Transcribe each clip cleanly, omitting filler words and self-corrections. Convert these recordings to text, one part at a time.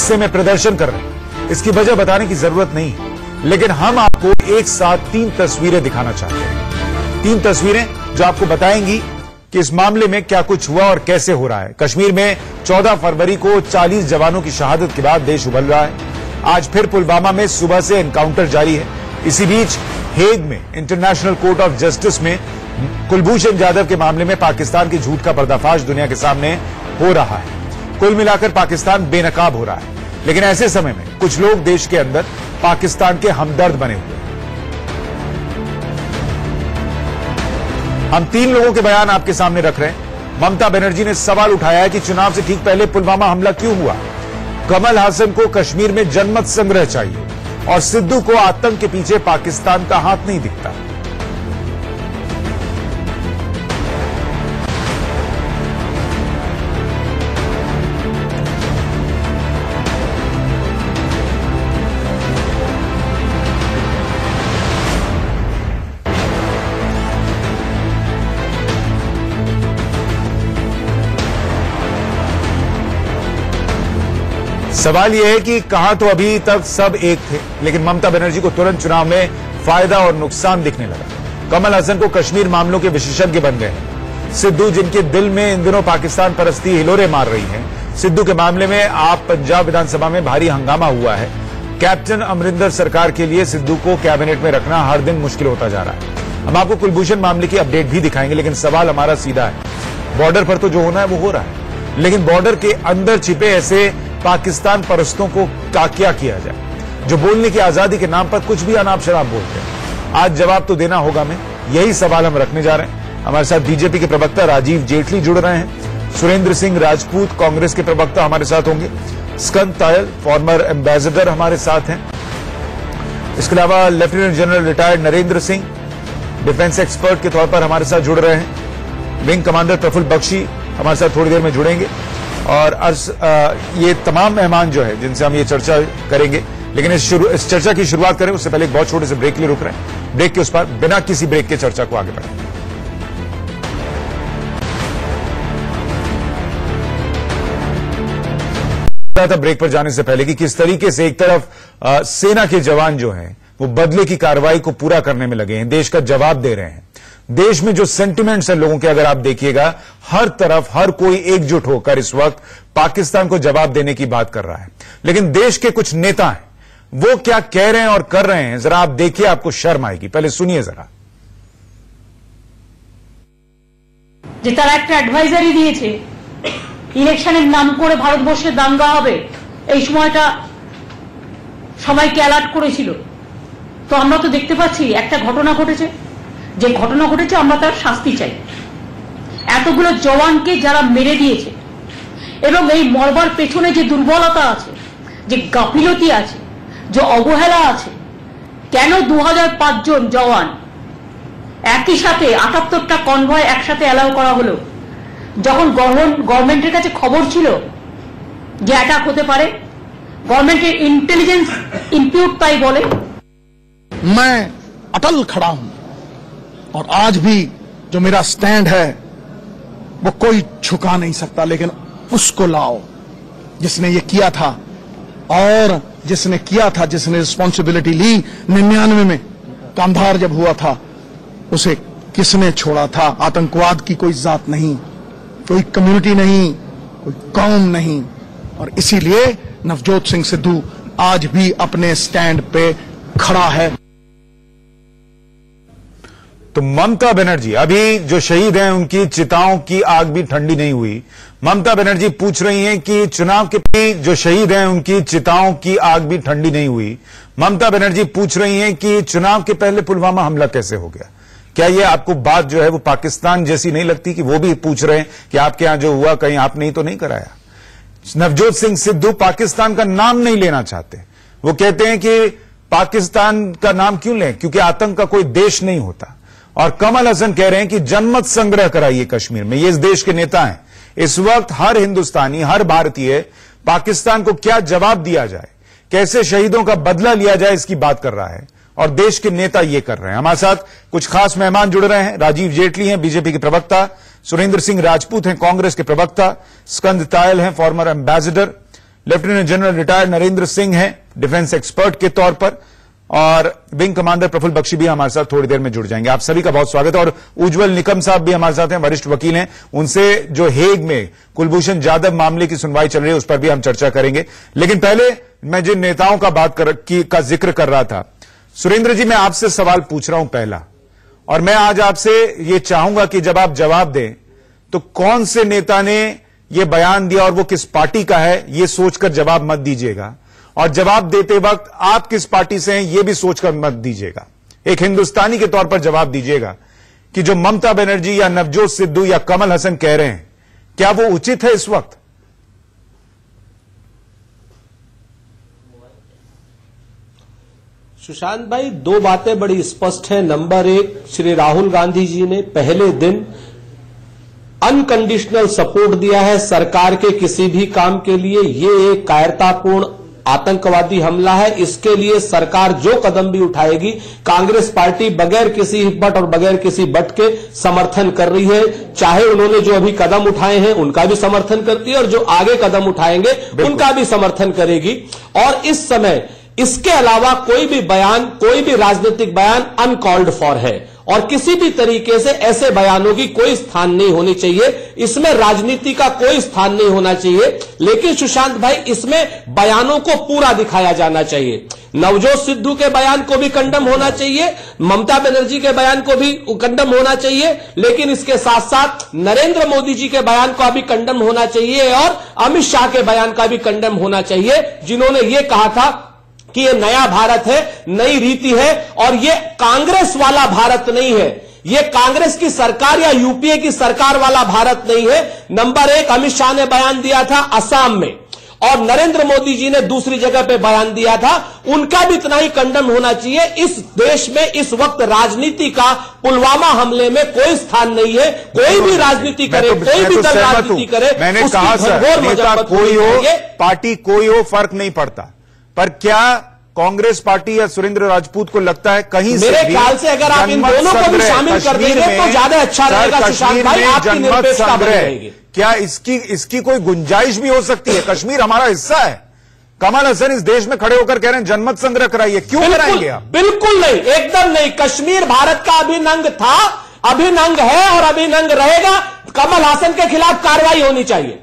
हिस्से में प्रदर्शन कर रहे हैं। इसकी वजह बताने की जरूरत नहीं है, लेकिन हम आपको एक साथ 3 तस्वीरें दिखाना चाहते हैं। 3 तस्वीरें जो आपको बताएंगी कि इस मामले में क्या कुछ हुआ और कैसे हो रहा है। कश्मीर में 14 फरवरी को 40 जवानों की शहादत के बाद देश उबल रहा है। आज फिर पुलवामा में सुबह से एनकाउंटर जारी है। इसी बीच हेग में इंटरनेशनल कोर्ट ऑफ जस्टिस में कुलभूषण जाधव के मामले में पाकिस्तान के झूठ का पर्दाफाश दुनिया के सामने हो रहा है। कुल मिलाकर पाकिस्तान बेनकाब हो रहा है, लेकिन ऐसे समय में कुछ लोग देश के अंदर पाकिस्तान के हमदर्द बने हुए हैं। हम 3 लोगों के बयान आपके सामने रख रहे हैं। ममता बनर्जी ने सवाल उठाया है कि चुनाव से ठीक पहले पुलवामा हमला क्यों हुआ। कमल हासन को कश्मीर में जनमत संग्रह चाहिए और सिद्धू को आतंक के पीछे पाकिस्तान का हाथ नहीं दिखता। सवाल यह है कि कहां तो अभी तक सब एक थे, लेकिन ममता बनर्जी को तुरंत चुनाव में फायदा और नुकसान दिखने लगा। कमल हासन को कश्मीर मामलों के विशेषज्ञ बन गए हैं। सिद्धू, जिनके दिल में इन दिनों पाकिस्तान परस्ती हिलोरे मार रही है, सिद्धू के मामले में आप पंजाब विधानसभा में भारी हंगामा हुआ है। कैप्टन अमरिंदर सरकार के लिए सिद्धू को कैबिनेट में रखना हर दिन मुश्किल होता जा रहा है। हम आपको कुलभूषण मामले की अपडेट भी दिखाएंगे, लेकिन सवाल हमारा सीधा है। बॉर्डर पर तो जो होना है वो हो रहा है, लेकिन बॉर्डर के अंदर छिपे ऐसे पाकिस्तान परस्तों को क्या किया जाए जो बोलने की आजादी के नाम पर कुछ भी अनाप शनाप बोलते हैं। आज जवाब तो देना होगा हमें, यही सवाल हम रखने जा रहे हैं। हमारे साथ बीजेपी के प्रवक्ता राजीव जेटली जुड़ रहे हैं। सुरेंद्र सिंह राजपूत कांग्रेस के प्रवक्ता हमारे साथ होंगे। स्कंद तायल फॉर्मर एम्बेसडर हमारे साथ हैं। इसके अलावा lieutenant general retired Narendra Singh defence expert के तौर पर हमारे साथ जुड़ रहे हैं। विंग कमांडर प्रफुल्ल बख्शी हमारे साथ थोड़ी देर में जुड़ेंगे। और ये तमाम मेहमान जो है जिनसे हम ये चर्चा करेंगे, लेकिन इस चर्चा की शुरुआत करें उससे पहले एक बहुत छोटे से ब्रेक के लिए रुक रहे हैं। ब्रेक के उस पर बिना किसी ब्रेक के चर्चा को आगे बढ़ाएं। था ब्रेक पर जाने से पहले कि किस तरीके से एक तरफ सेना के जवान जो हैं वो बदले की कार्रवाई को पूरा करने में लगे हैं, देश का जवाब दे रहे हैं। देश में जो सेंटिमेंट्स हैं लोगों के, अगर आप देखिएगा हर तरफ हर कोई एकजुट होकर इस वक्त पाकिस्तान को जवाब देने की बात कर रहा है। लेकिन देश के कुछ नेता हैं वो क्या कह रहे हैं और कर रहे हैं, जरा आप देखिए, आपको शर्म आएगी। पहले सुनिए जरा। যে তারা একটা অ্যাডভাইজারি দিয়েছে ইলেকশনের নাম করে ভারতবর্ষে দাঙ্গা হবে, এই সময়টা সবাইকে অ্যালার্ট করেছিল। তো আমরা তো দেখতে পাচ্ছি একটা ঘটনা ঘটেছে, যে ঘটনা ঘটেছে আমরা তার শাস্তি চাই। এতগুলো জওয়ানকে যারা মেরে দিয়েছে এবং এই মরবার পেছনে যে দুর্বলতা আছে, যে গাফিলতি আছে, যে অবহেলা আছে, কেন 2005 জন জওয়ান একই সাথে 78টা কনভয় একসাথে অ্যালাউ করা হলো, যখন গভর্নমেন্টের কাছে খবর ছিল যে অ্যাটাক হতে পারে, গভর্নমেন্টের ইন্টেলিজেন্স ইনপুট তাই বলে। मैं अटल खड़ा हूं और आज भी जो मेरा स्टैंड है वो कोई झुका नहीं सकता, लेकिन उसको लाओ जिसने ये किया था, और जिसने किया था, जिसने रिस्पॉन्सिबिलिटी ली 99 में कांधार जब हुआ था, उसे किसने छोड़ा था। आतंकवाद की कोई जात नहीं, कोई कम्युनिटी नहीं, कोई कौम नहीं, और इसीलिए नवजोत सिंह सिद्धू आज भी अपने स्टैंड पे खड़ा है। तो ममता बनर्जी, अभी जो शहीद हैं उनकी चिताओं की आग भी ठंडी नहीं हुई। ममता बनर्जी पूछ रही हैं कि चुनाव के जो शहीद हैं उनकी चिताओं की आग भी ठंडी नहीं हुई। ममता बनर्जी पूछ रही हैं कि चुनाव के पहले पुलवामा हमला कैसे हो गया। क्या ये आपको बात जो है वो पाकिस्तान जैसी नहीं लगती कि वो भी पूछ रहे हैं कि आपके यहां जो हुआ कहीं आपने ही तो नहीं कराया। नवजोत सिंह सिद्धू पाकिस्तान का नाम नहीं लेना चाहते। वो कहते हैं कि पाकिस्तान का नाम क्यों लें, क्योंकि आतंक का कोई देश नहीं होता। और कमल हसन कह रहे हैं कि जनमत संग्रह कराइए कश्मीर में। ये इस देश के नेता हैं। इस वक्त हर हिंदुस्तानी, हर भारतीय पाकिस्तान को क्या जवाब दिया जाए, कैसे शहीदों का बदला लिया जाए, इसकी बात कर रहा है, और देश के नेता ये कर रहे हैं। हमारे साथ कुछ खास मेहमान जुड़ रहे हैं। राजीव जेटली हैं बीजेपी के प्रवक्ता, सुरेंद्र सिंह राजपूत हैं कांग्रेस के प्रवक्ता, स्कंद तायल हैं farmer ambassador, lieutenant general retired Narendra Singh हैं डिफेंस एक्सपर्ट के तौर पर, और विंग कमांडर प्रफुल्ल बख्शी भी हमारे साथ थोड़ी देर में जुड़ जाएंगे। आप सभी का बहुत स्वागत है। और उज्जवल निकम साहब भी हमारे साथ हैं, वरिष्ठ वकील हैं। उनसे जो हेग में कुलभूषण जाधव मामले की सुनवाई चल रही है उस पर भी हम चर्चा करेंगे। लेकिन पहले मैं जिन नेताओं का जिक्र कर रहा था, सुरेंद्र जी, मैं आपसे सवाल पूछ रहा हूं पहला, और मैं आज आपसे ये चाहूंगा कि जब आप जवाब दें तो कौन से नेता ने यह बयान दिया और वो किस पार्टी का है, यह सोचकर जवाब मत दीजिएगा, और जवाब देते वक्त आप किस पार्टी से हैं यह भी सोचकर मत दीजिएगा। एक हिंदुस्तानी के तौर पर जवाब दीजिएगा कि जो ममता बनर्जी या नवजोत सिद्धू या कमल हसन कह रहे हैं, क्या वो उचित है इस वक्त? सुशांत भाई, दो बातें बड़ी स्पष्ट हैं। नंबर एक, श्री राहुल गांधी जी ने पहले दिन अनकंडीशनल सपोर्ट दिया है सरकार के किसी भी काम के लिए। ये एक कायरतापूर्ण आतंकवादी हमला है। इसके लिए सरकार जो कदम भी उठाएगी, कांग्रेस पार्टी बगैर किसी हिब्बत और बगैर किसी बट के समर्थन कर रही है। चाहे उन्होंने जो अभी कदम उठाए हैं उनका भी समर्थन करती है, और जो आगे कदम उठाएंगे उनका भी समर्थन करेगी। और इस समय इसके अलावा कोई भी बयान, कोई भी राजनीतिक बयान अनकॉल्ड फॉर है, और किसी भी तरीके से ऐसे बयानों की कोई स्थान नहीं होनी चाहिए। इसमें राजनीति का कोई स्थान नहीं होना चाहिए। लेकिन सुशांत भाई, इसमें बयानों को पूरा दिखाया जाना चाहिए। नवजोत सिद्धू के बयान को भी कंडम होना चाहिए, ममता बनर्जी के बयान को भी कंडम होना चाहिए, लेकिन इसके साथ साथ नरेंद्र मोदी जी के बयान का भी कंडम होना चाहिए, और अमित शाह के बयान का भी कंडम होना चाहिए, जिन्होंने यह कहा था कि ये नया भारत है, नई रीति है, और ये कांग्रेस वाला भारत नहीं है, ये कांग्रेस की सरकार या यूपीए की सरकार वाला भारत नहीं है। नंबर एक, अमित शाह ने बयान दिया था असम में, और नरेंद्र मोदी जी ने दूसरी जगह पे बयान दिया था, उनका भी इतना ही कंडम होना चाहिए। इस देश में इस वक्त राजनीति का पुलवामा हमले में कोई स्थान नहीं है। कोई भी राजनीति करे, कोई भी दल राजनीति करे, मैंने कहा सर, नेता कोई हो, पार्टी कोई हो, फर्क नहीं पड़ता। पर क्या कांग्रेस पार्टी या सुरेंद्र राजपूत को लगता है कहीं से मेरे ख्याल से अगर आप इन दोनों को भी शामिल कर देंगे तो ज्यादा अच्छा रहेगा सुशांत भाई, आपकी निरपेक्षता बनी रहेगी। क्या इसकी कोई गुंजाइश भी हो सकती है? कश्मीर हमारा हिस्सा है। कमल हसन इस देश में खड़े होकर कह रहे हैं जनमत संग्रह कराइए, क्यों कराएंगे आप? बिल्कुल नहीं, एकदम नहीं। कश्मीर भारत का अभिन्न अंग था, अभिन्न अंग है और अभिन्न अंग रहेगा। कमल हसन के खिलाफ कार्रवाई होनी चाहिए।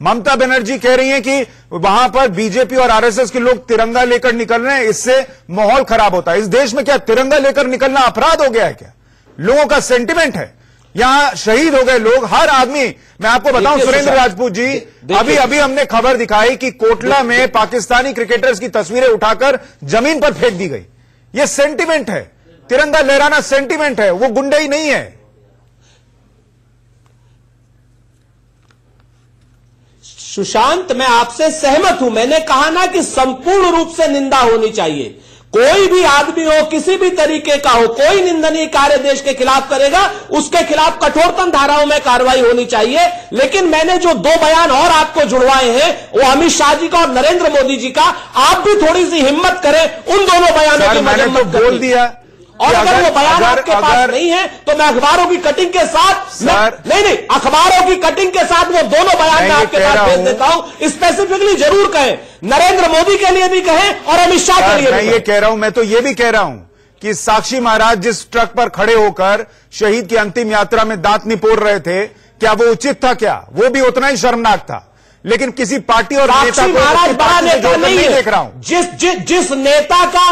ममता बनर्जी कह रही हैं कि वहां पर बीजेपी और आरएसएस के लोग तिरंगा लेकर निकल रहे हैं, इससे माहौल खराब होता है। इस देश में क्या तिरंगा लेकर निकलना अपराध हो गया है? क्या लोगों का सेंटिमेंट है? यहां शहीद हो गए लोग, हर आदमी। मैं आपको बताऊं सुरेंद्र राजपूत जी, अभी हमने खबर दिखाई कि कोटला में पाकिस्तानी क्रिकेटर्स की तस्वीरें उठाकर जमीन पर फेंक दी गई। यह सेंटिमेंट है, तिरंगा लहराना सेंटिमेंट है, वो गुंडे ही नहीं है। सुशांत, मैं आपसे सहमत हूं। मैंने कहा ना कि संपूर्ण रूप से निंदा होनी चाहिए। कोई भी आदमी हो, किसी भी तरीके का हो, कोई निंदनीय कार्य देश के खिलाफ करेगा, उसके खिलाफ कठोरतम धाराओं में कार्रवाई होनी चाहिए। लेकिन मैंने जो दो बयान और आपको जुड़वाए हैं, वो अमित शाह जी का और नरेंद्र मोदी जी का, आप भी थोड़ी सी हिम्मत करें उन दोनों बयानों की मैंने तो बोल दिया। और अगर वो बयान आपके पास नहीं है तो मैं अखबारों की कटिंग के साथ नहीं, अखबारों की कटिंग के साथ वो दोनों बयान मैं आपके पास भेज देता हूं। स्पेसिफिकली जरूर कहें, नरेंद्र मोदी के लिए भी कहें और अमित शाह के लिए भी। मैं ये कह रहा हूं, मैं तो ये भी कह रहा हूं कि साक्षी महाराज जिस ट्रक पर खड़े होकर शहीद की अंतिम यात्रा में दांत निपोड़ रहे थे, क्या वो उचित था? क्या वो भी उतना ही शर्मनाक था? लेकिन किसी पार्टी और नेता को महाराज बड़ा नेता नहीं देख रहा हूं। जिस नेता का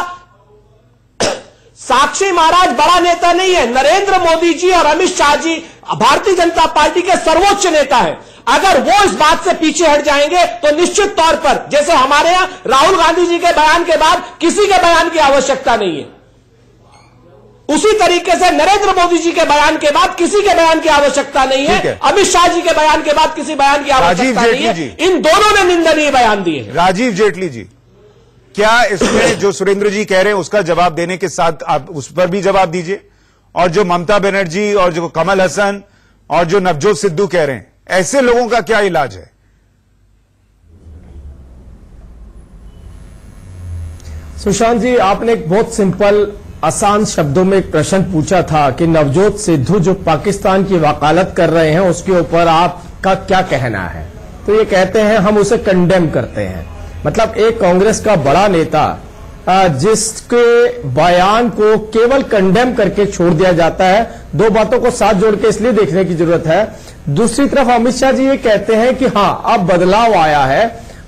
साक्षी महाराज बड़ा नेता नहीं है, नरेंद्र मोदी जी और अमित शाह जी भारतीय जनता पार्टी के सर्वोच्च नेता है। अगर वो इस बात से पीछे हट जाएंगे तो निश्चित तौर पर, जैसे हमारे यहां राहुल गांधी जी के बयान के बाद किसी के बयान की आवश्यकता नहीं है, उसी तरीके से नरेंद्र मोदी जी के बयान के बाद किसी के बयान की आवश्यकता नहीं है, अमित शाह जी के बयान के बाद किसी बयान की आवश्यकता नहीं है। इन दोनों ने निंदनीय बयान दिए। राजीव जेटली जी, क्या इसमें जो सुरेंद्र जी कह रहे हैं उसका जवाब देने के साथ आप उस पर भी जवाब दीजिए, और जो ममता बनर्जी और जो कमल हसन और जो नवजोत सिद्धू कह रहे हैं, ऐसे लोगों का क्या इलाज है? सुशांत जी, आपने एक बहुत सिंपल आसान शब्दों में एक प्रश्न पूछा था कि नवजोत सिद्धू जो पाकिस्तान की वकालत कर रहे हैं उसके ऊपर आपका क्या कहना है। तो ये कहते हैं हम उसे कंडेम करते हैं। मतलब एक कांग्रेस का बड़ा नेता जिसके बयान को केवल कंडेम करके छोड़ दिया जाता है। दो बातों को साथ जोड़ के इसलिए देखने की जरूरत है। दूसरी तरफ अमित शाह जी ये कहते हैं कि हां अब बदलाव आया है,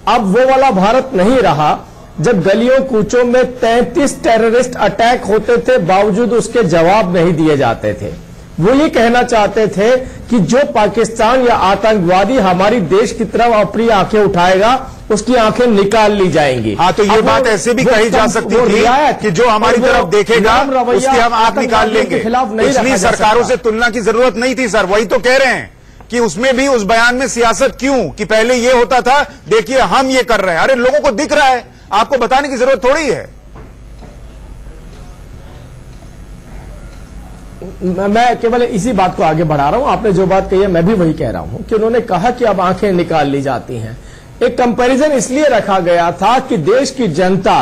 अब वो वाला भारत नहीं रहा जब गलियों कूचों में 33 टेररिस्ट अटैक होते थे, बावजूद उसके जवाब नहीं दिए जाते थे। वो ये कहना चाहते थे कि जो पाकिस्तान या आतंकवादी हमारी देश की तरफ अपनी आंखें उठाएगा उसकी आंखें निकाल ली जाएंगी। हाँ, तो ये बात ऐसे भी कही जा सकती थी कि जो हमारी तरफ देखेगा उसकी हम आंख निकाल लेंगे। पिछली सरकारों से तुलना की जरूरत नहीं थी सर। वही तो कह रहे हैं कि उसमें भी उस बयान में सियासत क्यों, कि पहले ये होता था, देखिए हम ये कर रहे हैं। अरे लोगों को दिख रहा है, आपको बताने की जरूरत थोड़ी है। मैं केवल इसी बात को आगे बढ़ा रहा हूं। आपने जो बात कही है मैं भी वही कह रहा हूं कि उन्होंने कहा कि अब आंखें निकाल ली जाती हैं। एक कंपैरिजन इसलिए रखा गया था कि देश की जनता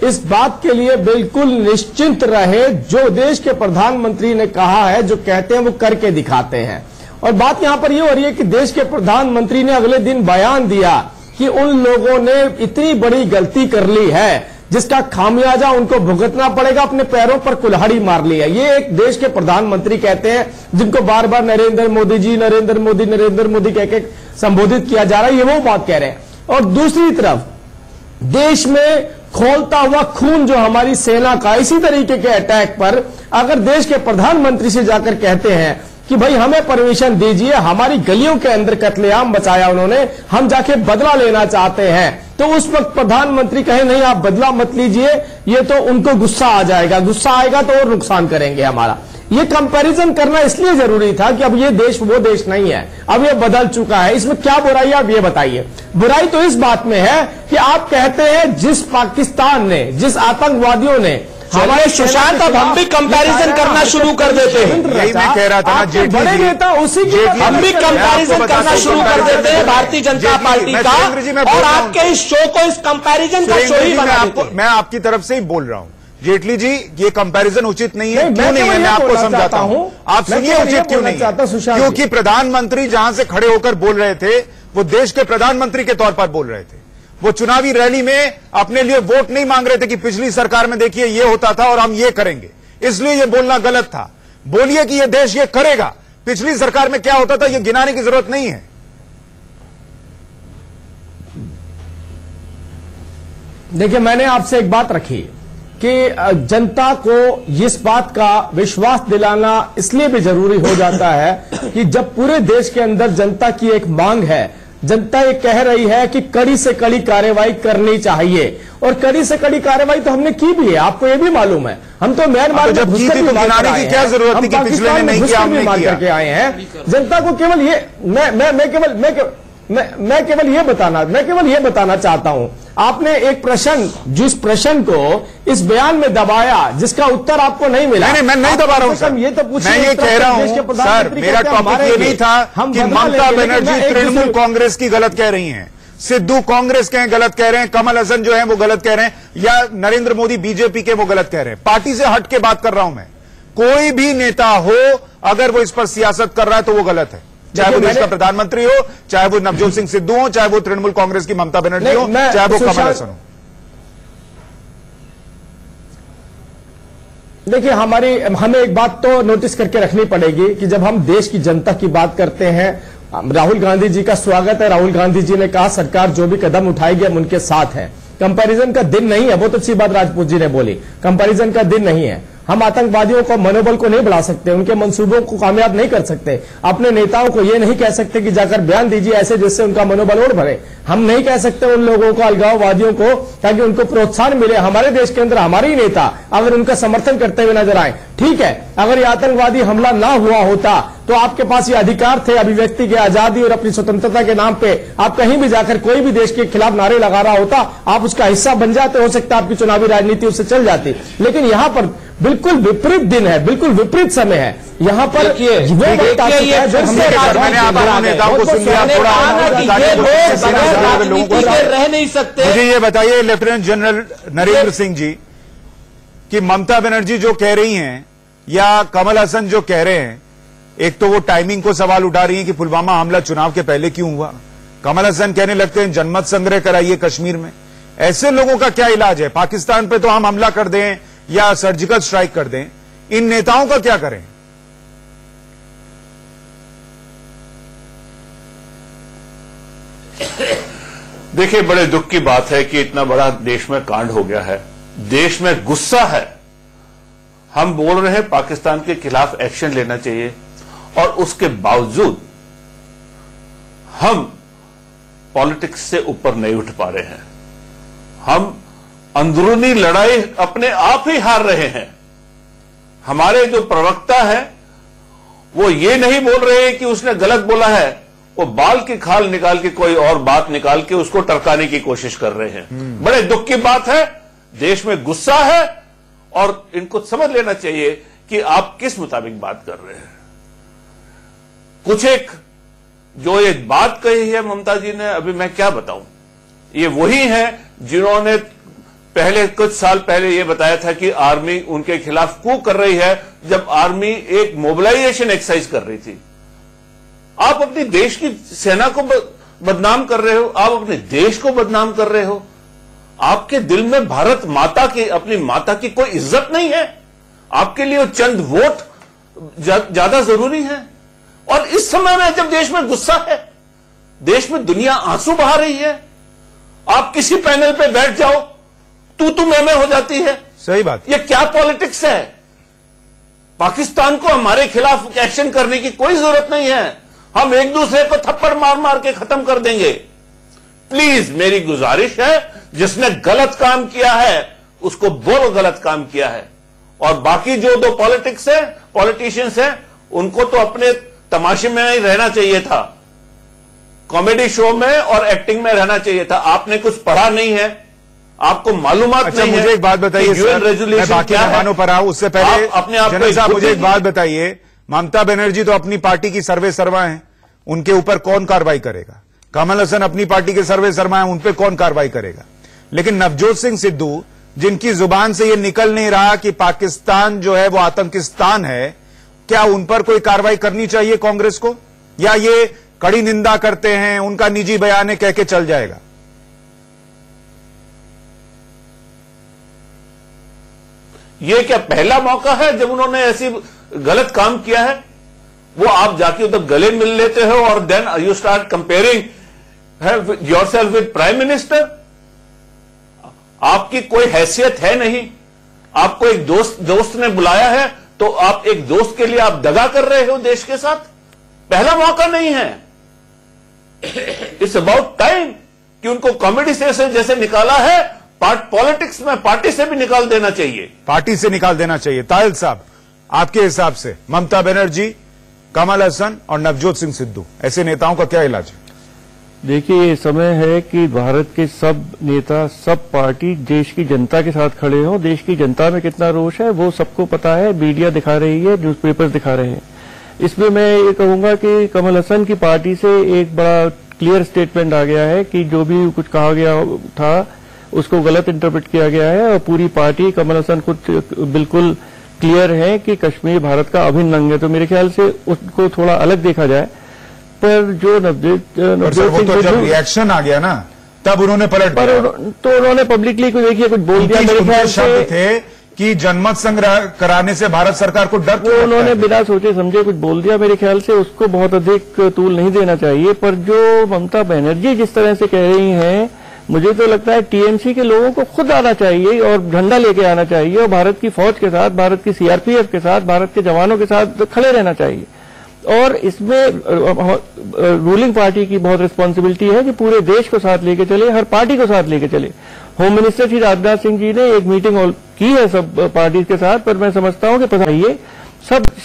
इस बात के लिए बिल्कुल निश्चिंत रहे, जो देश के प्रधानमंत्री ने कहा है, जो कहते हैं वो करके दिखाते हैं। और बात यहां पर यह हो रही है कि देश के प्रधानमंत्री ने अगले दिन बयान दिया कि उन लोगों ने इतनी बड़ी गलती कर ली है जिसका खामियाजा उनको भुगतना पड़ेगा, अपने पैरों पर कुल्हाड़ी मार ली है। ये एक देश के प्रधानमंत्री कहते हैं, जिनको बार बार नरेंद्र मोदी जी, नरेंद्र मोदी कह के संबोधित किया जा रहा है, ये वो बात कह रहे हैं। और दूसरी तरफ देश में खौलता हुआ खून जो हमारी सेना का, इसी तरीके के अटैक पर अगर देश के प्रधानमंत्री से जाकर कहते हैं कि भाई हमें परमिशन दीजिए, हमारी गलियों के अंदर कत्लेआम बचाया उन्होंने, हम जाके बदला लेना चाहते हैं, तो उस वक्त प्रधानमंत्री कहे नहीं आप बदला मत लीजिए, ये तो उनको गुस्सा आ जाएगा, गुस्सा आएगा तो और नुकसान करेंगे हमारा। ये कंपैरिजन करना इसलिए जरूरी था कि अब ये देश वो देश नहीं है, अब ये बदल चुका है। इसमें क्या बुराई है आप ये बताइए। बुराई तो इस बात में है कि आप कहते हैं जिस पाकिस्तान ने, जिस आतंकवादियों ने हमारे सुशांत, अब हम भी कंपैरिजन करना शुरू कर देते हैं। यही मैं कह रहा था ना, जेटली बड़े नेता उसी की हम भी कंपैरिजन करना शुरू कर देते हैं भारतीय जनता पार्टी का, और आपके इस शो को इस कंपैरिजन का शो ही बना देते हैं। मैं आपकी तरफ से ही बोल रहा हूं जेटली जी, ये कंपैरिजन उचित नहीं है। क्यों नहीं है मैं आपको समझाता हूं, आप सुनिए उचित क्यों नहीं है। क्योंकि प्रधानमंत्री जहां से खड़े होकर बोल रहे थे वो देश के प्रधानमंत्री के तौर पर बोल रहे थे। वो चुनावी रैली में अपने लिए वोट नहीं मांग रहे थे कि पिछली सरकार में देखिए ये होता था और हम ये करेंगे, इसलिए ये बोलना गलत था। बोलिए कि ये देश ये करेगा, पिछली सरकार में क्या होता था ये गिनाने की जरूरत नहीं है। देखिए मैंने आपसे एक बात रखी कि जनता को इस बात का विश्वास दिलाना इसलिए भी जरूरी हो जाता है कि जब पूरे देश के अंदर जनता की एक मांग है, जनता ये कह रही है कि कड़ी से कड़ी कार्रवाई करनी चाहिए, और कड़ी से कड़ी कार्रवाई तो हमने की भी है, आपको ये भी मालूम है। हम तो म्यांमार जब की थी तो गिनाने की क्या जरूरत थी कि पिछले ने नहीं किया, हमने किया करके आए हैं। जनता को केवल ये मैं केवल ये बताना चाहता हूं, आपने एक प्रश्न, जिस प्रश्न को इस बयान में दबाया, जिसका उत्तर आपको नहीं मिला। नहीं, मैं नहीं दबा रहा हूं सर, ये तो पूछिए, मैं ये कह रहा हूं सर, मेरा टॉपिक ये नहीं था कि ममता बनर्जी तृणमूल कांग्रेस की गलत कह रही हैं, सिद्धू कांग्रेस के गलत कह रहे हैं, कमल हसन जो है वो गलत कह रहे हैं, या नरेंद्र मोदी बीजेपी के वो गलत कह रहे हैं। पार्टी से हट के बात कर रहा हूं मैं। कोई भी नेता हो अगर वो इस पर सियासत कर रहा है तो वो गलत है, चाहे वो देश का प्रधानमंत्री हो, चाहे वो नवजोत सिंह सिद्धू हो, चाहे वो तृणमूल कांग्रेस की ममता बनर्जी हो, चाहे वो कमल हसन हो। देखिए हमें एक बात तो नोटिस करके रखनी पड़ेगी कि जब हम देश की जनता की बात करते हैं, राहुल गांधी जी का स्वागत है। राहुल गांधी जी ने कहा सरकार जो भी कदम उठाएगी हम उनके साथ हैं। कंपैरिजन का दिन नहीं है, बहुत अच्छी बात राजपूत जी ने बोली, कंपैरिजन का दिन नहीं है। हम आतंकवादियों को, मनोबल को नहीं बढ़ा सकते, उनके मंसूबों को कामयाब नहीं कर सकते। अपने नेताओं को ये नहीं कह सकते कि जाकर बयान दीजिए ऐसे जिससे उनका मनोबल और बढ़े। हम नहीं कह सकते उन लोगों को, अलगाववादियों को, ताकि उनको प्रोत्साहन मिले। हमारे देश के अंदर हमारे ही नेता अगर उनका समर्थन करते हुए नजर आए, ठीक है, अगर ये आतंकवादी हमला ना हुआ होता तो आपके पास ये अधिकार थे, अभिव्यक्ति की आजादी और अपनी स्वतंत्रता के नाम पे आप कहीं भी जाकर कोई भी देश के खिलाफ नारे लगा रहा होता, आप उसका हिस्सा बन जाते, हो सकता है आपकी चुनावी राजनीति उससे चल जाती। लेकिन यहां पर बिल्कुल विपरीत दिन है, बिल्कुल विपरीत समय है। यहां पर रह नहीं सकते। मुझे ये बताइए लेफ्टिनेंट जनरल नरेंद्र सिंह जी कि ममता बनर्जी जो कह रही हैं या कमल हसन जो कह रहे हैं, एक तो वो टाइमिंग को सवाल उठा रही है कि पुलवामा हमला चुनाव के पहले क्यों हुआ, कमल हसन कहने लगते हैं जनमत संग्रह कराइए कश्मीर में। ऐसे लोगों का क्या इलाज है? पाकिस्तान पे तो हम हमला कर दें या सर्जिकल स्ट्राइक कर दें, इन नेताओं का क्या करें? देखिए, बड़े दुख की बात है कि इतना बड़ा देश में कांड हो गया है, देश में गुस्सा है। हम बोल रहे हैं पाकिस्तान के खिलाफ एक्शन लेना चाहिए और उसके बावजूद हम पॉलिटिक्स से ऊपर नहीं उठ पा रहे हैं। हम अंदरूनी लड़ाई अपने आप ही हार रहे हैं। हमारे जो प्रवक्ता है वो ये नहीं बोल रहे हैं कि उसने गलत बोला है, वो बाल की खाल निकाल के कोई और बात निकाल के उसको टरकाने की कोशिश कर रहे हैं। बड़े दुख की बात है, देश में गुस्सा है और इनको समझ लेना चाहिए कि आप किस मुताबिक बात कर रहे हैं। कुछ एक जो एक बात कही है ममता जी ने, अभी मैं क्या बताऊं, ये वही है जिन्होंने पहले कुछ साल पहले ये बताया था कि आर्मी उनके खिलाफ कू कर रही है, जब आर्मी एक मोबिलाइजेशन एक्सरसाइज कर रही थी। आप अपनी देश की सेना को बदनाम कर रहे हो, आप अपने देश को बदनाम कर रहे हो। आपके दिल में भारत माता की, अपनी माता की कोई इज्जत नहीं है। आपके लिए चंद वोट ज्यादा जरूरी है। और इस समय में जब देश में गुस्सा है, देश में दुनिया आंसू बहा रही है, आप किसी पैनल पे बैठ जाओ तू मैं हो जाती है। सही बात। ये क्या पॉलिटिक्स है? पाकिस्तान को हमारे खिलाफ एक्शन करने की कोई जरूरत नहीं है। हम एक दूसरे को थप्पड़ मार मार के खत्म कर देंगे। प्लीज मेरी गुजारिश है, जिसने गलत काम किया है उसको बोलो गलत काम किया है, और बाकी जो दो पॉलिटिशियंस हैं उनको तो अपने तमाशे में ही रहना चाहिए था, कॉमेडी शो में और एक्टिंग में रहना चाहिए था। आपने कुछ पढ़ा नहीं है, आपको मालूमात नहीं है। मुझे एक बात बताइए सर, मैं बाकी मेहमानों पर आऊं उससे पहले अपने आप जनरल साहब मुझे एक बात बताइए, ममता बनर्जी तो अपनी पार्टी की सर्वे सर्वा हैं, उनके ऊपर कौन कार्रवाई करेगा? कमल हसन अपनी पार्टी के सर्वे सर्वा हैं, उन पर कौन कार्रवाई करेगा? लेकिन नवजोत सिंह सिद्धू, जिनकी जुबान से यह निकल नहीं रहा कि पाकिस्तान जो है वो आतंकिस्तान है, क्या उन पर कोई कार्रवाई करनी चाहिए कांग्रेस को, या ये कड़ी निंदा करते हैं, उनका निजी बयान है, कह के चल जाएगा? ये क्या पहला मौका है जब उन्होंने ऐसी गलत काम किया है? वो आप जाके उधर गले मिल लेते हो और then you start comparing yourself with prime minister. आपकी कोई हैसियत है नहीं। आपको एक दोस्त ने बुलाया है तो आप एक दोस्त के लिए आप दगा कर रहे हो देश के साथ। पहला मौका नहीं है। इट्स अबाउट टाइम कि उनको कॉमेडी से जैसे निकाला है, पॉलिटिक्स में पार्टी से भी निकाल देना चाहिए। पार्टी से निकाल देना चाहिए। ताहिल साहब, आपके हिसाब से ममता बनर्जी, कमल हसन और नवजोत सिंह सिद्धू, ऐसे नेताओं का क्या इलाज है? देखिए, ये समय है कि भारत के सब नेता, सब पार्टी देश की जनता के साथ खड़े हों। देश की जनता में कितना रोष है वो सबको पता है, मीडिया दिखा रही है, न्यूज़पेपर्स दिखा रहे हैं। इसमें मैं ये कहूंगा कि कमल हसन की पार्टी से एक बड़ा क्लियर स्टेटमेंट आ गया है कि जो भी कुछ कहा गया था उसको गलत इंटरप्रेट किया गया है, और पूरी पार्टी, कमल हसन खुद बिल्कुल क्लियर है कि कश्मीर भारत का अभिन्न अंग है। तो मेरे ख्याल से उसको थोड़ा अलग देखा जाए। पर जो नवजोत सिंह, तो जब रिएक्शन आ गया ना तब उन्होंने पलट दिया। तो उन्होंने पब्लिकली कुछ देखिए कुछ बोल दिया। मेरे ख्याल से थे कि जनमत संग्रह कराने से भारत सरकार को डर, वो उन्होंने बिना सोचे समझे कुछ बोल दिया। मेरे ख्याल से उसको बहुत अधिक तूल नहीं देना चाहिए। पर जो ममता बनर्जी जिस तरह से कह रही हैं, मुझे तो लगता है टीएमसी के लोगों को खुद आना चाहिए और झंडा लेके आना चाहिए और भारत की फौज के साथ, भारत की सीआरपीएफ के साथ, भारत के जवानों के साथ खड़े रहना चाहिए। और इसमें रूलिंग पार्टी की बहुत रिस्पॉन्सिबिलिटी है कि पूरे देश को साथ लेके चले, हर पार्टी को साथ लेके चले। होम मिनिस्टर श्री राजनाथ सिंह जी ने एक मीटिंग की है सब पार्टी के साथ, पर मैं समझता हूं कि पता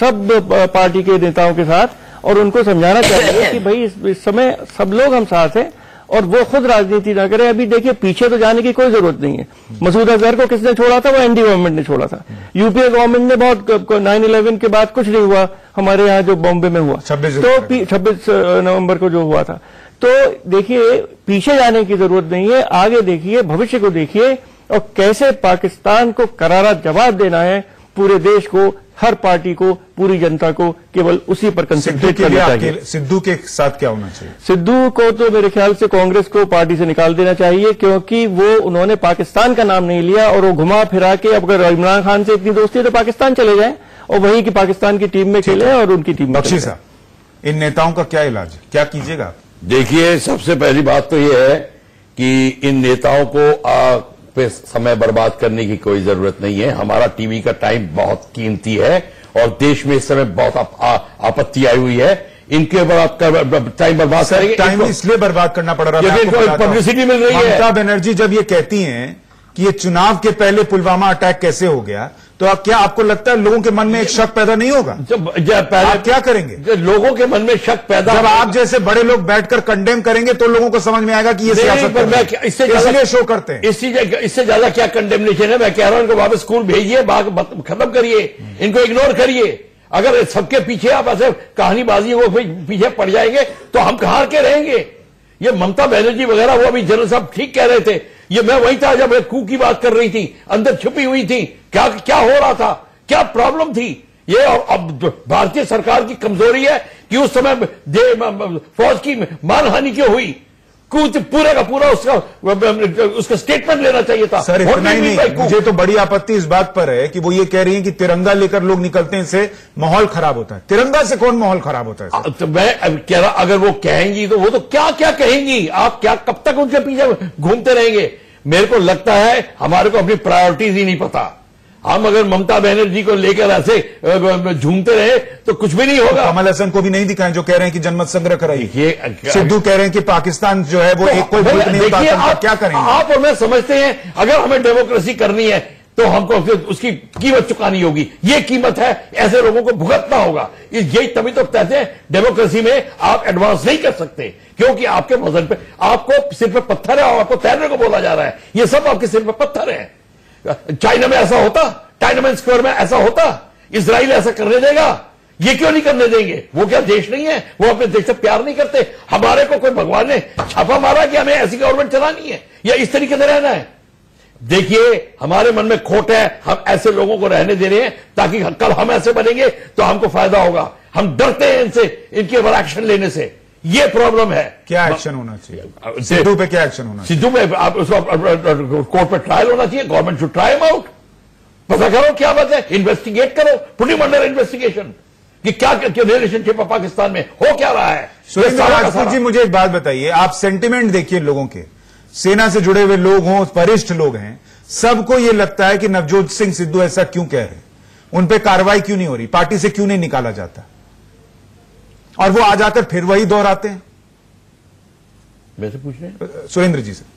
सब पार्टी के नेताओं के साथ, और उनको समझाना चाहिए कि भाई इस समय सब लोग हम साथ हैं और वो खुद राजनीति ना करें। अभी देखिए, पीछे तो जाने की कोई जरूरत नहीं है। मसूद अजहर को किसने छोड़ा था? वो एनडीए गवर्नमेंट ने छोड़ा था। यूपीए गवर्नमेंट ने बहुत 9/11 के बाद कुछ नहीं हुआ हमारे यहाँ जो बॉम्बे में हुआ, तो 26 नवंबर को जो हुआ था। तो देखिए, पीछे जाने की जरूरत नहीं है, आगे देखिए, भविष्य को देखिए और कैसे पाकिस्तान को करारा जवाब देना है पूरे देश को, हर पार्टी को, पूरी जनता को केवल उसी पर कंसंट्रेट करना चाहिए। सिद्धू के साथ क्या होना चाहिए? सिद्धू को तो मेरे ख्याल से कांग्रेस को पार्टी से निकाल देना चाहिए, क्योंकि उन्होंने पाकिस्तान का नाम नहीं लिया और वो घुमा फिरा के, अब अगर इमरान खान से इतनी दोस्ती है तो पाकिस्तान चले जाएं और वहीं की पाकिस्तान की टीम में खेले और उनकी टीम में। बख्शी साहब, इन नेताओं का क्या इलाज है, क्या कीजिएगा? देखिए, सबसे पहली बात तो यह है कि इन नेताओं को पे समय बर्बाद करने की कोई जरूरत नहीं है। हमारा टीवी का टाइम बहुत कीमती है और देश में इस समय बहुत आपत्ति आई हुई है। इनके ऊपर आप टाइम बर्बाद करेंगे। टाइम इसलिए बर्बाद करना पड़ रहा है, पब्लिसिटी मिल रही है। ममता बनर्जी जब ये कहती हैं कि ये चुनाव के पहले पुलवामा अटैक कैसे हो गया, तो क्या आपको लगता है लोगों के मन में एक शक पैदा नहीं होगा? आप क्या करेंगे? लोगों के मन में शक पैदा, जब आप जैसे बड़े लोग बैठकर कंडेम करेंगे तो लोगों को समझ में आएगा कि ये सियासत है, इसलिए शो करते हैं। इससे ज्यादा क्या कंडेमनेशन है? मैं कह रहा हूं इनको वापस स्कूल भेजिए, खत्म करिए, इनको इग्नोर करिए। अगर सबके पीछे आप ऐसे कहानीबाजी को पीछे पड़ जाएंगे तो हम कहां के रहेंगे? ये ममता बनर्जी वगैरह, वो अभी जनरल साहब ठीक कह रहे थे, ये मैं वही था जब कू की बात कर रही थी, अंदर छुपी हुई थी। क्या हो रहा था, क्या प्रॉब्लम थी ये? और अब भारतीय सरकार की कमजोरी है कि उस समय फौज की मानहानि क्यों हुई? पूरे का पूरा उसका स्टेटमेंट लेना चाहिए था। सर इतना ही नहीं, मुझे तो बड़ी आपत्ति इस बात पर है कि वो ये कह रही हैं कि तिरंगा लेकर लोग निकलते हैं, इससे माहौल खराब होता है। तिरंगा से कौन माहौल खराब होता है? तो मैं कह रहा, अगर वो कहेंगी तो वो तो क्या क्या कहेंगी? आप क्या कब तक उनके पीछे घूमते रहेंगे? मेरे को लगता है हमारे को अपनी प्रायोरिटीज ही नहीं पता। हम अगर ममता बनर्जी को लेकर ऐसे झूमते रहे तो कुछ भी नहीं होगा। कमल हसन को भी नहीं दिखाएं जो कह रहे हैं कि जनमत संग्रह कराइए। सिद्धू कह रहे हैं कि पाकिस्तान जो है वो एक कोई मुल्क नहीं होता, क्या करेंगे? आप और मैं समझते हैं अगर हमें डेमोक्रेसी करनी है तो हमको उसकी कीमत चुकानी होगी। ये कीमत है, ऐसे लोगों को भुगतना होगा। यही तभी तो कहते हैं डेमोक्रेसी में आप एडवांस नहीं कर सकते, क्योंकि आपके वजन पे, आपको सिर पे पत्थर है और आपको तैरने को बोला जा रहा है। ये सब आपके सिर पे पत्थर है। चाइना में ऐसा होता, टाइनमेन स्क्वायर में ऐसा होता, इजराइल ऐसा करने देगा? ये क्यों नहीं करने देंगे? वो क्या देश नहीं है? वो अपने देश से प्यार नहीं करते? हमारे को कोई भगवान ने छापा मारा कि हमें ऐसी गवर्नमेंट चलानी है या इस तरीके से रहना है? देखिए, हमारे मन में खोट है, हम ऐसे लोगों को रहने दे रहे हैं ताकि कल हम ऐसे बनेंगे तो हमको फायदा होगा। हम डरते हैं इनसे, इनके ऊपर एक्शन लेने से। ये प्रॉब्लम है। क्या एक्शन होना चाहिए? सिद्धू पे क्या एक्शन होना चाहिए? सिद्धू पे आप उसको कोर्ट पे ट्रायल होना चाहिए। Government should try him out. पता करो क्या बात है, इन्वेस्टिगेट करो, पुट हिम अंडर इन्वेस्टिगेशन कि क्या रिलेशनशिप है पाकिस्तान में, हो क्या रहा है। सुरेंद्र राजपूत जी, मुझे एक बात बताइए, आप सेंटिमेंट देखिए लोगों के, सेना से जुड़े हुए लोग हों, वरिष्ठ लोग हैं, सबको यह लगता है कि नवजोत सिंह सिद्धू ऐसा क्यों कह रहे हैं, उन पे कार्रवाई क्यों नहीं हो रही, पार्टी से क्यों नहीं निकाला जाता, और वो आ जाकर फिर वही दोहराते हैं। वैसे पूछ रहे हैं सुरेंद्र जी से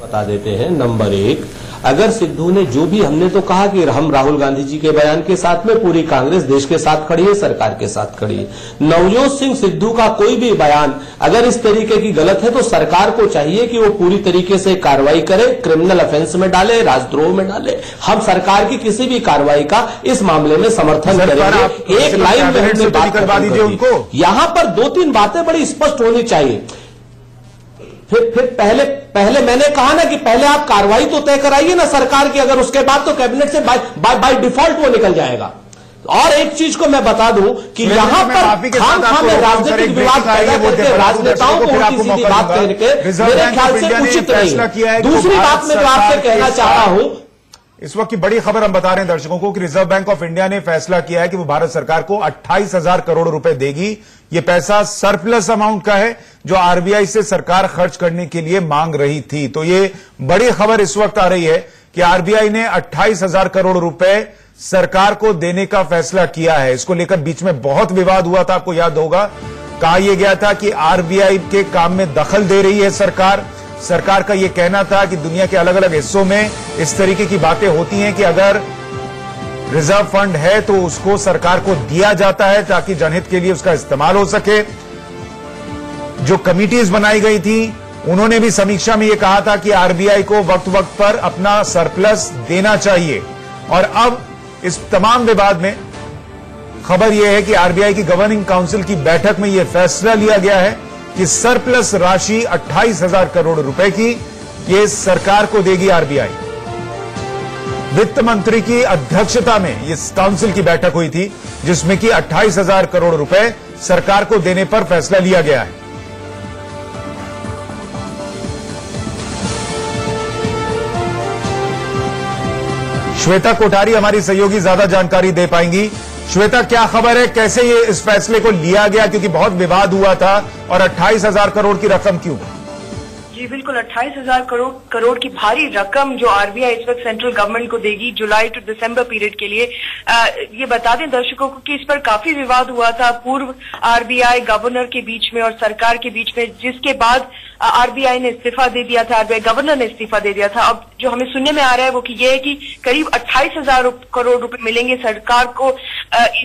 बता देते हैं। नंबर 1, अगर सिद्धू ने जो भी, हमने तो कहा कि हम राहुल गांधी जी के बयान के साथ में पूरी कांग्रेस देश के साथ खड़ी है, सरकार के साथ खड़ी है। नवजोत सिंह सिद्धू का कोई भी बयान अगर इस तरीके की गलत है तो सरकार को चाहिए कि वो पूरी तरीके से कार्रवाई करे, क्रिमिनल ऑफेंस में डाले, राजद्रोह में डाले। हम सरकार की किसी भी कार्रवाई का इस मामले में समर्थन करेंगे। एक लाइन में हमने बात करवा दीजिए उनको। यहां पर 2-3 बातें बड़ी स्पष्ट होनी चाहिए। फिर पहले मैंने कहा ना कि पहले आप कार्रवाई तो तय कराइए ना सरकार की, अगर उसके बाद तो कैबिनेट से बाय डिफॉल्ट वो निकल जाएगा। और एक चीज को मैं बता दूं कि यहां पर खाम में राजनीतिक विवाद पैदा करके राजनेताओं को उल्टी सीधी बात करके मेरे ख्याल से उचित नहीं है। दूसरी बात मैं जो आपसे कहना चाह रहा हूं, इस वक्त की बड़ी खबर हम बता रहे हैं दर्शकों को कि रिजर्व बैंक ऑफ इंडिया ने फैसला किया है कि वो भारत सरकार को 28,000 करोड़ रुपए देगी। ये पैसा सरप्लस अमाउंट का है जो आरबीआई से सरकार खर्च करने के लिए मांग रही थी। तो ये बड़ी खबर इस वक्त आ रही है कि आरबीआई ने 28,000 करोड़ रुपए सरकार को देने का फैसला किया है। इसको लेकर बीच में बहुत विवाद हुआ था, आपको याद होगा। कहा यह गया था कि आरबीआई के काम में दखल दे रही है सरकार। सरकार का यह कहना था कि दुनिया के अलग अलग हिस्सों में इस तरीके की बातें होती हैं कि अगर रिजर्व फंड है तो उसको सरकार को दिया जाता है ताकि जनहित के लिए उसका इस्तेमाल हो सके। जो कमिटीज बनाई गई थी उन्होंने भी समीक्षा में यह कहा था कि आरबीआई को वक्त वक्त पर अपना सरप्लस देना चाहिए। और अब इस तमाम विवाद में खबर यह है कि आरबीआई की गवर्निंग काउंसिल की बैठक में यह फैसला लिया गया है कि सरप्लस राशि 28,000 करोड़ रुपए की ये सरकार को देगी आरबीआई। वित्त मंत्री की अध्यक्षता में इस काउंसिल की बैठक हुई थी, जिसमें कि 28,000 करोड़ रुपए सरकार को देने पर फैसला लिया गया है। श्वेता कोठारी हमारी सहयोगी ज्यादा जानकारी दे पाएंगी। श्वेता, क्या खबर है, कैसे ये इस फैसले को लिया गया, क्योंकि बहुत विवाद हुआ था, और 28,000 करोड़ की रकम क्यों? जी बिल्कुल, 28,000 करोड़ की भारी रकम जो आरबीआई इस वक्त सेंट्रल गवर्नमेंट को देगी जुलाई टू दिसंबर पीरियड के लिए। ये बता दें दर्शकों को कि इस पर काफी विवाद हुआ था पूर्व आरबीआई गवर्नर के बीच में और सरकार के बीच में, जिसके बाद आरबीआई ने इस्तीफा दे दिया था, आरबीआई गवर्नर ने इस्तीफा दे दिया था। अब जो हमें सुनने में आ रहा है वो कि ये है कि करीब 28,000 करोड़ रुपए मिलेंगे सरकार को।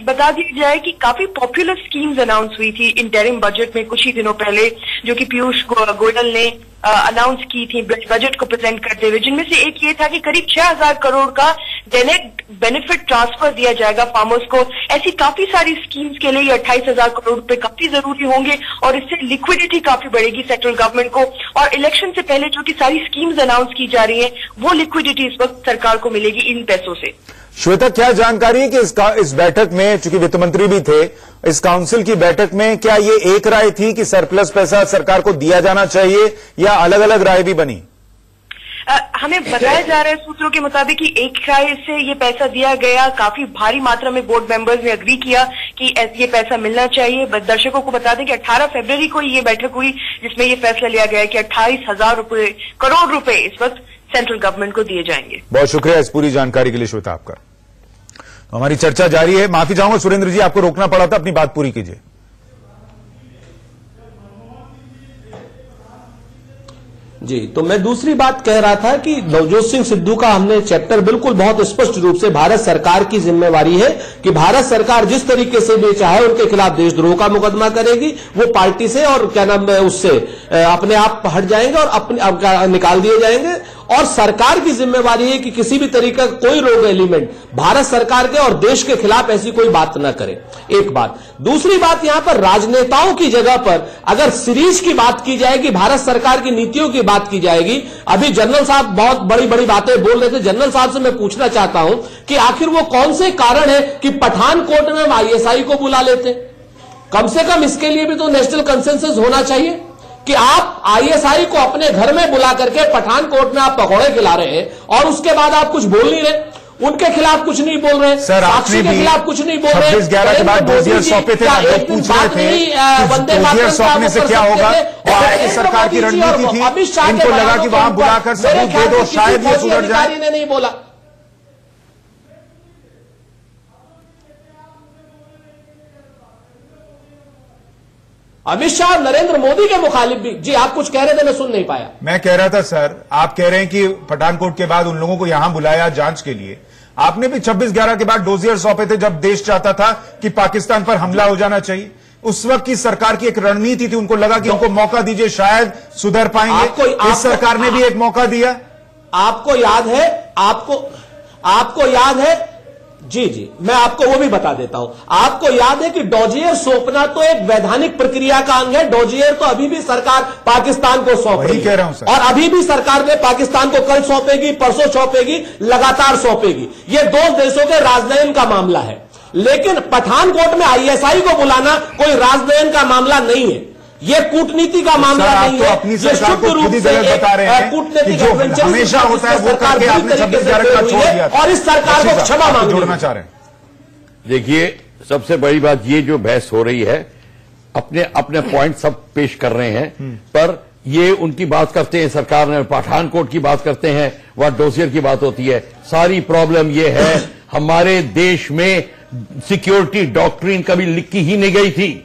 बता दिया जाए कि काफी पॉपुलर स्कीम्स अनाउंस हुई थी इंटरिम बजट में कुछ ही दिनों पहले, जो कि पीयूष गोयल ने अनाउंस की थी बजट को प्रेजेंट करते हुए, जिनमें से एक ये था कि करीब 6,000 करोड़ का डायरेक्ट बेनिफिट ट्रांसफर दिया जाएगा फार्मर्स को। ऐसी काफी सारी स्कीम्स के लिए ये 28,000 करोड़ रुपए काफी जरूरी होंगे और इससे लिक्विडिटी काफी बढ़ेगी सेंट्रल गवर्नमेंट को, और इलेक्शन से पहले जो कि सारी स्कीम्स अनाउंस की जा रही है वो लिक्विडिटी इस वक्त सरकार को मिलेगी इन पैसों से। श्वेता, क्या जानकारी है कि इस बैठक में, चूंकि वित्त मंत्री भी थे, इस काउंसिल की बैठक में क्या ये एक राय थी कि सरप्लस पैसा सरकार को दिया जाना चाहिए, या अलग अलग राय भी बनी? हमें बताया जा रहा है सूत्रों के मुताबिक कि एक राय से ये पैसा दिया गया। काफी भारी मात्रा में बोर्ड मेंबर्स ने एग्री किया कि ये पैसा मिलना चाहिए। दर्शकों को बता दें कि 18 फरवरी को ये बैठक हुई, जिसमें ये फैसला लिया गया कि 28,000 करोड़ रुपए इस वक्त सेंट्रल गवर्नमेंट को दिए जाएंगे। बहुत शुक्रिया इस पूरी जानकारी के लिए श्वेता आपका। तो हमारी चर्चा जारी है। माफी चाहूंगा सुरेंद्र जी, आपको रोकना पड़ा था, अपनी बात पूरी कीजिए। जी, तो मैं दूसरी बात कह रहा था कि नवजोत सिंह सिद्धू का हमने चैप्टर बिल्कुल बहुत स्पष्ट रूप से, भारत सरकार की जिम्मेवारी है कि भारत सरकार जिस तरीके से भी चाहे उनके खिलाफ देशद्रोह का मुकदमा करेगी, वो पार्टी से और क्या नाम है उससे अपने आप हट जाएंगे और अपने निकाल दिए जाएंगे। और सरकार की जिम्मेवारी है कि किसी भी तरीके का कोई रोग एलिमेंट भारत सरकार के और देश के खिलाफ ऐसी कोई बात न करे। एक बात। दूसरी बात, यहां पर राजनेताओं की जगह पर अगर सीरीज की बात की जाएगी, भारत सरकार की नीतियों की बात की जाएगी, अभी जनरल साहब बहुत बड़ी बड़ी बातें बोल रहे थे। जनरल साहब से मैं पूछना चाहता हूं कि आखिर वो कौन से कारण है कि पठानकोट में हम आईएसआई को बुला लेते? कम से कम इसके लिए भी तो नेशनल कंसेंसस होना चाहिए कि आप आईएसआई को अपने घर में बुला करके पठानकोट में आप पकौड़े खिला रहे हैं और उसके बाद आप कुछ बोल नहीं रहे, उनके खिलाफ कुछ नहीं बोल रहे, सर आपने के खिलाफ कुछ नहीं बोल रहे। 26/11 के बाद डोजियर सौंपे थे, लोग पूछ रहे थे डोजियर सौंपने से क्या होगा, और आपकी सरकार की रणनीति थी, इनको लगा कि वहां बुलाकर सबूत दे दो, शायद ये सुधर जाए। ने नहीं बोला। अमित शाह और नरेंद्र मोदी के मुखालिफ भी। जी आप कुछ कह रहे थे, मैं सुन नहीं पाया। मैं कह रहा था सर, आप कह रहे हैं कि पठानकोट के बाद उन लोगों को यहां बुलाया जांच के लिए। आपने भी 26/11 के बाद डोजियर सौंपे थे, जब देश चाहता था कि पाकिस्तान पर हमला हो जाना चाहिए। उस वक्त की सरकार की एक रणनीति थी, उनको लगा कि उनको मौका दीजिए, शायद सुधर पाएंगे। इस सरकार ने भी एक मौका दिया। आपको याद है, आपको याद है, जी मैं आपको वो भी बता देता हूं। आपको याद है कि डोजियर सौंपना तो एक वैधानिक प्रक्रिया का अंग है। डोजियर तो अभी भी सरकार पाकिस्तान को सौंप रही है, कह रहा हूं सर। और अभी भी सरकार ने पाकिस्तान को कल सौंपेगी, परसों सौंपेगी, लगातार सौंपेगी। ये दो देशों के राजनयन का मामला है। लेकिन पठानकोट में आईएसआई को बुलाना कोई राजनयन का मामला नहीं है, ये कूटनीति का मामला नहीं है। अपनी सरकार को खुद ही गलत बता रहे हैं, कूटनीतिक जो हमेशा होता है वो करके आपने 26/11 का छोड़ दिया और इस सरकार को क्षमा मांगनी जोड़ना चाह रहे हैं। देखिए, सबसे बड़ी बात ये जो बहस हो रही है, अपने अपने पॉइंट सब पेश कर रहे हैं, पर ये उनकी बात करते हैं, सरकार ने पठानकोट की बात करते हैं, वहां डोजियर की बात होती है। सारी प्रॉब्लम ये है, हमारे देश में सिक्योरिटी डॉक्ट्रिन कभी लिखी ही नहीं गई थी।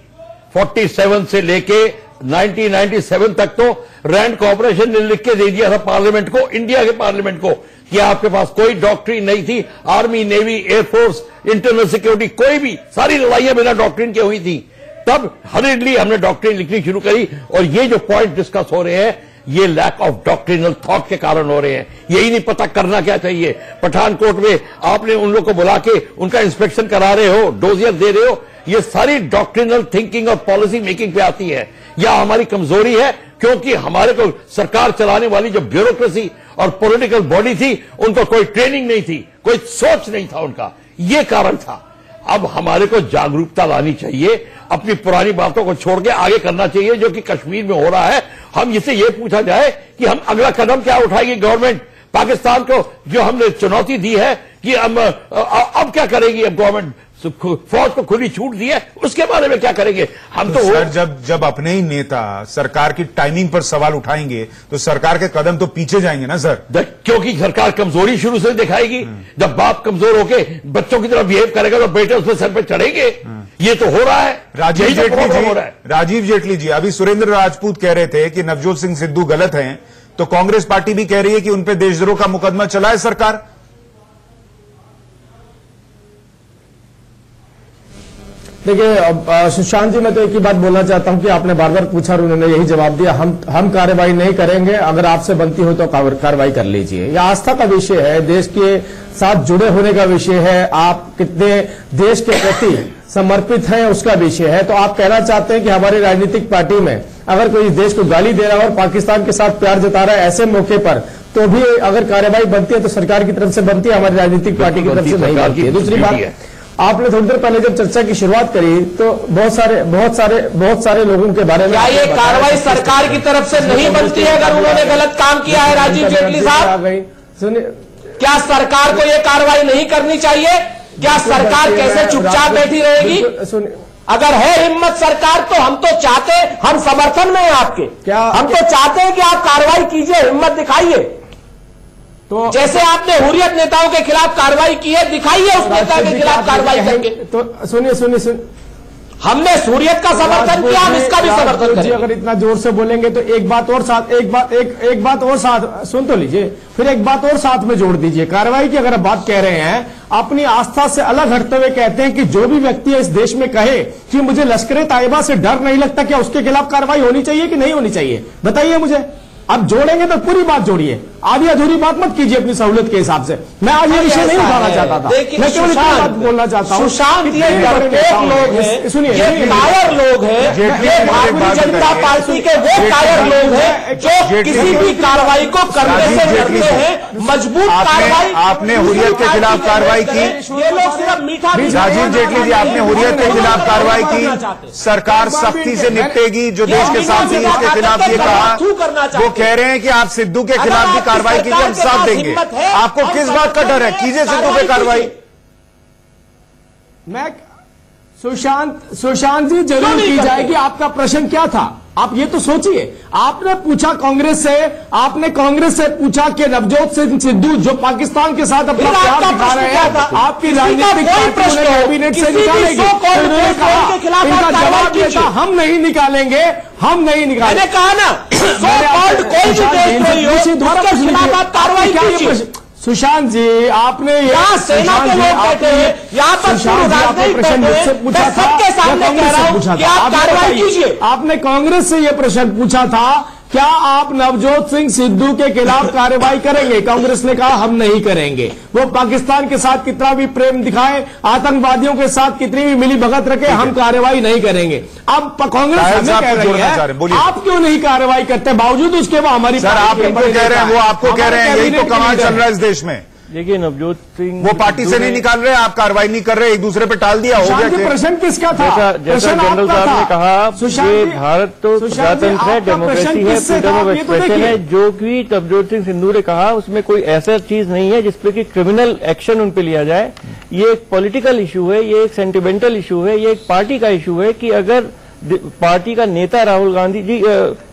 47 से लेके 1997 तक तो रैंड कॉर्पोरेशन ने लिख के दे दिया था पार्लियामेंट को, इंडिया के पार्लियामेंट को, कि आपके पास कोई डॉक्ट्रिन नहीं थी। Army, navy, air force, internal security, कोई भी, सारी लड़ाइयां बिना डॉक्ट्रिन के हुई थी। तब हरिडली हमने डॉक्ट्रिन लिखनी शुरू करी, और ये जो पॉइंट डिस्कस हो रहे हैं, ये लैक ऑफ डॉक्ट्रिनल थॉट के कारण हो रहे हैं। यही नहीं पता करना क्या चाहिए। पठानकोट में आपने उन लोगों को बुला के उनका इंस्पेक्शन करा रहे हो, डोजियर दे रहे हो, ये सारी डॉक्ट्रिनल थिंकिंग और पॉलिसी मेकिंग पे आती है। यह हमारी कमजोरी है, क्योंकि हमारे को सरकार चलाने वाली जो ब्यूरोक्रेसी और पॉलिटिकल बॉडी थी, उनको कोई ट्रेनिंग नहीं थी, कोई सोच नहीं था उनका, ये कारण था। अब हमारे को जागरूकता लानी चाहिए, अपनी पुरानी बातों को छोड़ के आगे करना चाहिए जो कि कश्मीर में हो रहा है। हम इससे ये पूछा जाए कि हम अगला कदम क्या उठाएगी गवर्नमेंट, पाकिस्तान को जो हमने चुनौती दी है कि अब क्या करेगी अब गवर्नमेंट, फौज को खुली छूट दी है, उसके बारे में क्या करेंगे हम? तो सर जब अपने ही नेता सरकार की टाइमिंग पर सवाल उठाएंगे तो सरकार के कदम तो पीछे जाएंगे ना सर। क्योंकि सरकार कमजोरी शुरू से दिखाएगी। जब बाप कमजोर होके बच्चों की तरफ बिहेव करेगा तो बेटे उसके सर पे चढ़ेंगे। ये तो हो रहा है। राजीव जेटली जी अभी सुरेंद्र राजपूत कह रहे थे कि नवजोत सिंह सिद्धू गलत हैं, तो कांग्रेस पार्टी भी कह रही है कि उन पे देशद्रोह का मुकदमा चलाए सरकार। देखिए, अब सुशांत जी, मैं तो एक ही बात बोलना चाहता हूं कि आपने बार बार पूछा और उन्होंने यही जवाब दिया, हम कार्रवाई नहीं करेंगे, अगर आपसे बनती हो तो कार्रवाई कर लीजिए। यह आस्था का विषय है, देश के साथ जुड़े होने का विषय है, आप कितने देश के प्रति समर्पित हैं उसका विषय है। तो आप कहना चाहते हैं कि हमारी राजनीतिक पार्टी में अगर कोई देश को गाली दे रहा है और पाकिस्तान के साथ प्यार जता रहा है ऐसे मौके पर, तो भी अगर कार्रवाई बनती है तो सरकार की तरफ से बनती है, हमारी राजनीतिक पार्टी की तरफ से नहीं बनती है। दूसरी बात, आपने थोड़ी देर पहले जब चर्चा की शुरुआत करी तो बहुत सारे लोगों के बारे में, क्या ये कार्रवाई सरकार की तरफ से नहीं बनती है अगर उन्होंने गलत काम किया है? राजीव जेटली साहब, सुनिए, क्या सरकार को ये कार्रवाई नहीं करनी चाहिए? क्या सरकार कैसे चुपचाप बैठी रहेगी? अगर है हिम्मत सरकार तो हम तो चाहते, हम समर्थन में हैं आपके, हम तो चाहते हैं कि आप कार्रवाई कीजिए, हिम्मत दिखाइए। तो जैसे आपने हुर्रियत नेताओं के खिलाफ कार्रवाई की है, दिखाइए उस नेता के खिलाफ कार्रवाई करके। तो सुनिए, हमने हुर्रियत का समर्थन किया, हम इसका भी समर्थन करेंगे। अगर इतना जोर से बोलेंगे तो एक बात और साथ सुन तो लीजिए, फिर एक बात और साथ में जोड़ दीजिए। कार्रवाई की अगर बात कह रहे हैं, अपनी आस्था से अलग हटते हुए कहते हैं कि जो भी व्यक्ति इस देश में कहे कि मुझे लश्कर तैयबा से डर नहीं लगता, क्या उसके खिलाफ कार्रवाई होनी चाहिए कि नहीं होनी चाहिए? बताइए मुझे। अब जोड़ेंगे तो पूरी बात जोड़िए, आधी अधूरी बात मत कीजिए अपनी सहूलियत के हिसाब से। मैं आज ये विषय नहीं उठाना चाहता था, मैं केवल इतना बात बोलना चाहता हूं। सुशांत, ये डरपोक लोग हैं, सुनिए, ये कायर लोग हैं, ये भारतीय जनता पार्टी के वो कायर लोग हैं जो किसी भी कार्रवाई को करने से डरते हैं। मजबूत कार्रवाई, आपने हुर्रियत के खिलाफ कार्रवाई की, ये लोग सिर्फ मीठा। राजीव जेटली जी, आपने हुर्रियत के खिलाफ कार्रवाई की, सरकार सख्ती से निपटेगी। जो देश के साथी इसके खिलाफ ये कहा, वो कह रहे हैं कि आप सिद्धू के खिलाफ भी कार्रवाई कीजिए, हम साथ देंगे। आपको किस बात का डर है? कीजिए सिद्धू पे कार्रवाई। मैं सुशांत जी, जरूर की जाएगी। आपका प्रश्न क्या था? आप ये तो सोचिए, आपने पूछा कांग्रेस से पूछा कि नवजोत सिंह सिद्धू जो पाकिस्तान के साथ अपना प्यार दिखा रहे हैं, आपकी राजनीतिक पार्टी ने कैबिनेट से निकालेगी। इनका जवाब ये था, हम नहीं निकालेंगे। मैंने कहा ना, कार्रवाई कीजिए। सुशांत जी, आपने यहाँ सेना के लोग बैठे हैं, यहाँ पर प्रश्न मुझसे पूछा था, सबके सामने कह रहा हूं कि आप कार्रवाई कीजिए। आपने कांग्रेस से यह प्रश्न पूछा था, क्या आप नवजोत सिंह सिद्धू के खिलाफ कार्रवाई करेंगे? कांग्रेस ने कहा हम नहीं करेंगे। वो पाकिस्तान के साथ कितना भी प्रेम दिखाए, आतंकवादियों के साथ कितनी भी मिली भगत रखे, हम कार्रवाई नहीं करेंगे। अब कांग्रेस हमें कह रही है, आप क्यों नहीं कार्रवाई करते? बावजूद उसके वो हमारी, सर आप इनको कह रहे हैं, वो आपको कह रहे हैं, यही तो कमाल चल रहा है इस देश में। देखिए, नवजोत सिंह वो पार्टी से नहीं निकाल रहे, आप कार्रवाई नहीं कर रहे, एक दूसरे पे टाल दिया, हो गया। प्रश्न किसका था? जैसा जनरल साहब ने कहा, ये भारत तो प्रजातंत्र है, डेमोक्रेसी है, फ्रीडम ऑफ एक्सप्रेशन है। जो कि नवजोत सिंह सिद्धू ने कहा, उसमें कोई ऐसा चीज नहीं है जिसपे कि क्रिमिनल एक्शन उन पे लिया जाए। ये एक पॉलिटिकल इशू है, ये एक सेंटिमेंटल इशू है, ये एक पार्टी का इशू है कि अगर पार्टी का नेता राहुल गांधी जी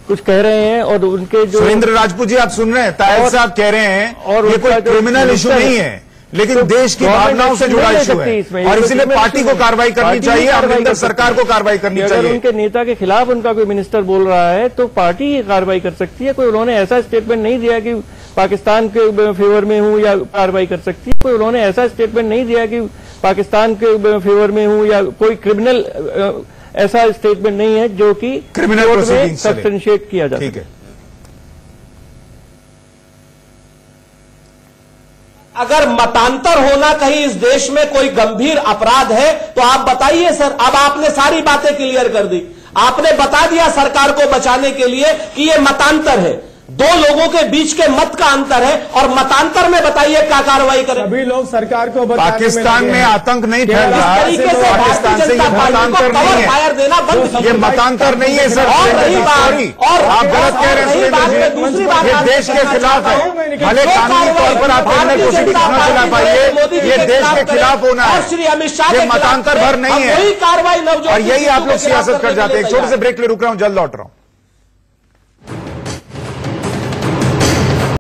कुछ कह रहे हैं और उनके जो सुरेंद्र राजपूत जी, आप सुन रहे हैं, ताहिर साहब कह रहे हैं और ये कोई क्रिमिनल इशू नहीं है, लेकिन देश की भावनाओं से जुड़ा इशू है और इसीलिए पार्टी को कार्रवाई करनी चाहिए, अमरिंदर सरकार को कार्रवाई करनी चाहिए। अगर उनके नेता के खिलाफ उनका कोई मिनिस्टर बोल रहा है तो पार्टी कार्रवाई कर सकती है। कोई उन्होंने ऐसा स्टेटमेंट नहीं दिया कि पाकिस्तान के फेवर में हूं या कार्रवाई कर सकती है। कोई उन्होंने ऐसा स्टेटमेंट नहीं दिया कि पाकिस्तान के फेवर में हूं या कोई क्रिमिनल ऐसा स्टेटमेंट नहीं है जो कि क्रिमिनल प्रोसीडिंग सब्सटेंशिएट किया जाता है। अगर मतांतर होना कहीं इस देश में कोई गंभीर अपराध है तो आप बताइए सर। अब आपने सारी बातें क्लियर कर दी, आपने बता दिया सरकार को बचाने के लिए कि ये मतांतर है। दो लोगों के बीच के मत का अंतर है, और मतांतर में बताइए क्या कार्रवाई करें। सभी लोग सरकार को पाकिस्तान में आतंक नहीं फैल रहा है, पाकिस्तान से ये मतांतर नहीं है, फायर देना बंद, ये मतांतर नहीं है सर। और आप गलत कह रहे हैं, दूसरी बात ये देश के खिलाफ है। भले कानूनी तौर पर आप कुछ भी न चला पाइए, ये देश के खिलाफ होना है, श्री अमित शाह ये मतांतर भर नहीं है, वही कार्रवाई और यही आप लोग सियासत कर जाते हैं। एक छोटे से ब्रेक ले रुक रहा हूं, जल्द लौट रहा हूं।